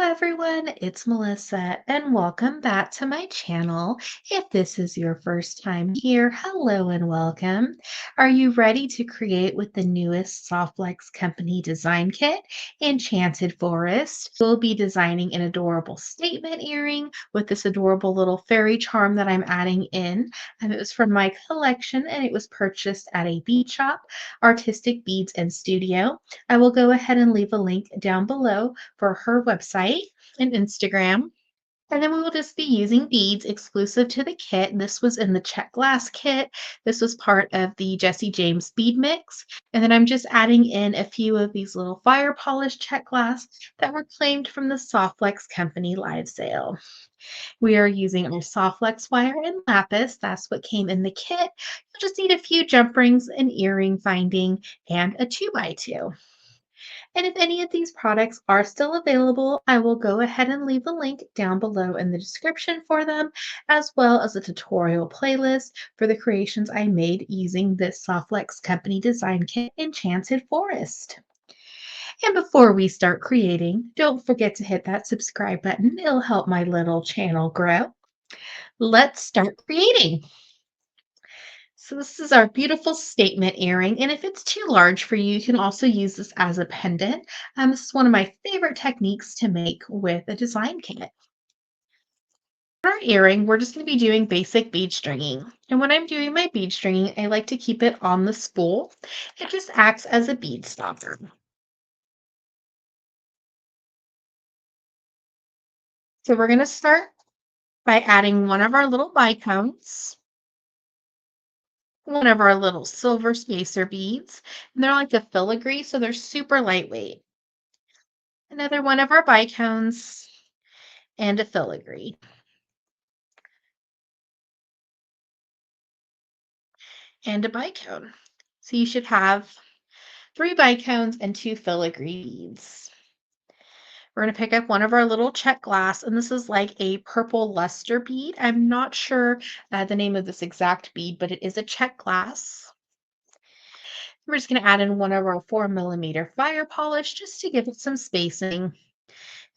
everyone, it's Melissa, and welcome back to my channel. If this is your first time here, hello and welcome. Are you ready to create with the newest Softlex Company design kit, Enchanted Forest? We'll be designing an adorable statement earring with this adorable little fairy charm that I'm adding in. It was from my collection and it was purchased at a bead shop, Artistic Beads and Studio. I will go ahead and leave a link down below for her website and Instagram. And then we will just be using beads exclusive to the kit. This was in the check glass kit. This was part of the Jesse James bead mix. And then I'm just adding in a few of these little fire polish check glass that were claimed from the Softlex Company live sale. We are using our Softlex wire and lapis. That's what came in the kit. You'll just need a few jump rings, an earring finding, and a 2x2. And if any of these products are still available, I will go ahead and leave a link down below in the description for them, as well as a tutorial playlist for the creations I made using this Softlex Company design kit, Enchanted Forest. And before we start creating, don't forget to hit that subscribe button. It'll help my little channel grow. Let's start creating. So this is our beautiful statement earring, and if it's too large for you, you can also use this as a pendant. This is one of my favorite techniques to make with a design kit. For our earring, we're just going to be doing basic bead stringing. And when I'm doing my bead stringing, I like to keep it on the spool. It just acts as a bead stopper. So we're going to start by adding one of our little bicones, one of our little silver spacer beads, and they're like a filigree, so they're super lightweight. Another one of our bicones and a filigree and a bicone. So you should have 3 bicones and 2 filigree beads. We're going to pick up one of our little check glass, and this is like a purple luster bead. I'm not sure the name of this exact bead, but it is a check glass. We're just going to add in one of our 4mm fire polish just to give it some spacing.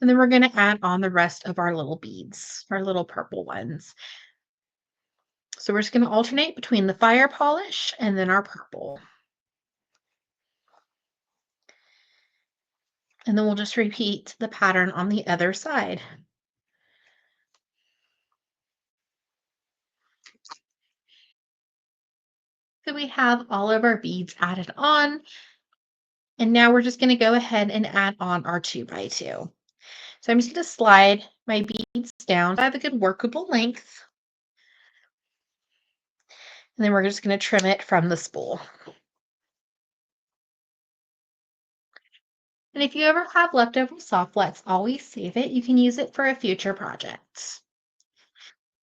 And then we're going to add on the rest of our little beads, our little purple ones. So we're just going to alternate between the fire polish and then our purple. And then we'll just repeat the pattern on the other side. So we have all of our beads added on. And now we're just going to go ahead and add on our 2x2. So I'm just going to slide my beads down. So I have a good workable length. And then we're just going to trim it from the spool. And if you ever have leftover Softlex, always save it. You can use it for a future project.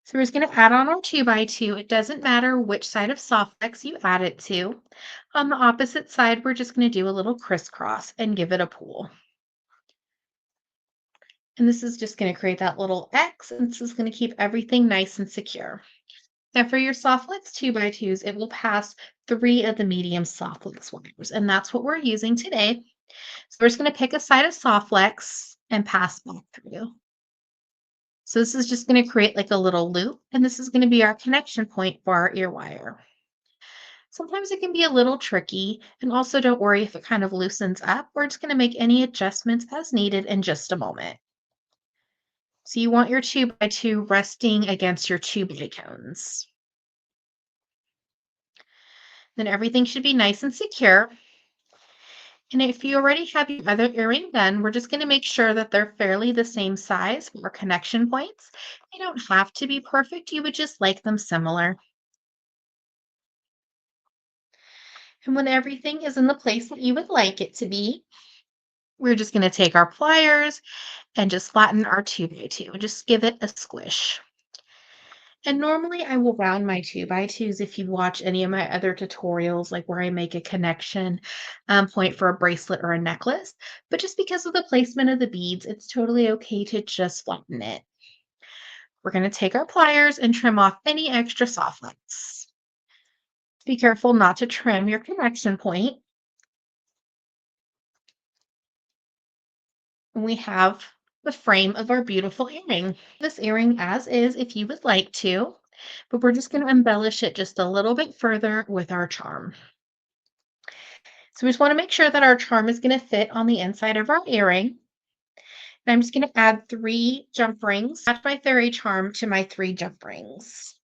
So we're just going to add on our 2x2. It doesn't matter which side of Softlex you add it to. On the opposite side, we're just going to do a little crisscross and give it a pull. And this is just going to create that little X, and this is going to keep everything nice and secure. Now for your Softlex 2x2s, it will pass 3 of the medium Softlex wires, and that's what we're using today. So we're just going to pick a side of Softlex and pass back through. So this is just going to create like a little loop, and this is going to be our connection point for our ear wire. Sometimes it can be a little tricky, and also don't worry if it kind of loosens up. We're just going to make any adjustments as needed in just a moment. So you want your 2x2 resting against your 2 bicones. Then everything should be nice and secure. And if you already have your other earring done, we're just going to make sure that they're fairly the same size for connection points. They don't have to be perfect. You would just like them similar. And when everything is in the place that you would like it to be, we're just going to take our pliers and just flatten our 2x2 and just give it a squish. And normally I will round my 2x2s if you watch any of my other tutorials, like where I make a connection point for a bracelet or a necklace. But just because of the placement of the beads, it's totally okay to just flatten it. We're going to take our pliers and trim off any extra Softlex. Be careful not to trim your connection point. We have the frame of our beautiful earring. This earring as is if you would like to, but we're just going to embellish it just a little bit further with our charm. So we just want to make sure that our charm is going to fit on the inside of our earring. And I'm just going to add 3 jump rings, attach my fairy charm to my 3 jump rings.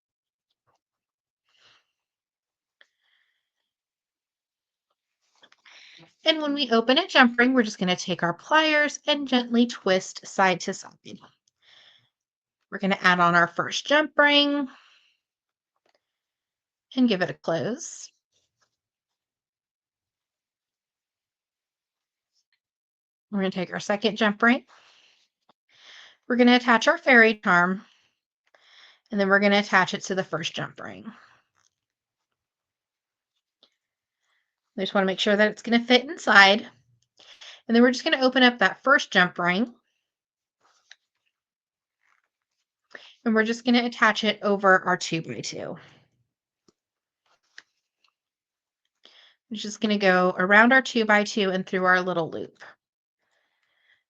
And when we open a jump ring, we're just going to take our pliers and gently twist side to side. We're going to add on our first jump ring and give it a close. We're going to take our second jump ring. We're going to attach our fairy charm, and then we're going to attach it to the first jump ring. We just want to make sure that it's going to fit inside. And then we're just going to open up that first jump ring, and we're just going to attach it over our 2x2. We're just going to go around our 2x2 and through our little loop.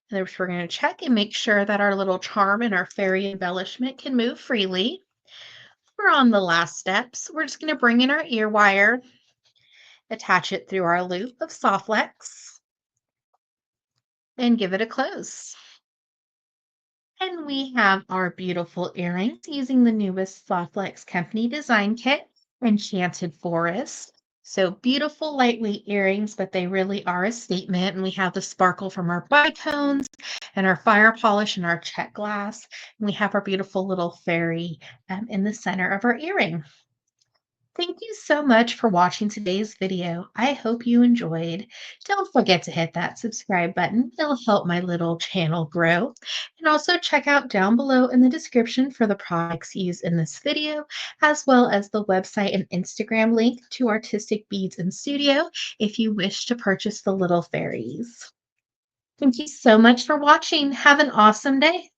And then we're going to check and make sure that our little charm and our fairy embellishment can move freely. We're on the last steps. We're just going to bring in our ear wire, attach it through our loop of soft flex, and give it a close. And we have our beautiful earrings using the newest Soft Flex Company design kit, Enchanted Forest. So beautiful lightweight earrings, but they really are a statement. And we have the sparkle from our bitones and our fire polish and our check glass. And we have our beautiful little fairy in the center of our earring. Thank you so much for watching today's video. I hope you enjoyed. Don't forget to hit that subscribe button. It'll help my little channel grow. And also check out down below in the description for the products used in this video, as well as the website and Instagram link to Artistic Beads and Studio if you wish to purchase the little fairies. Thank you so much for watching. Have an awesome day.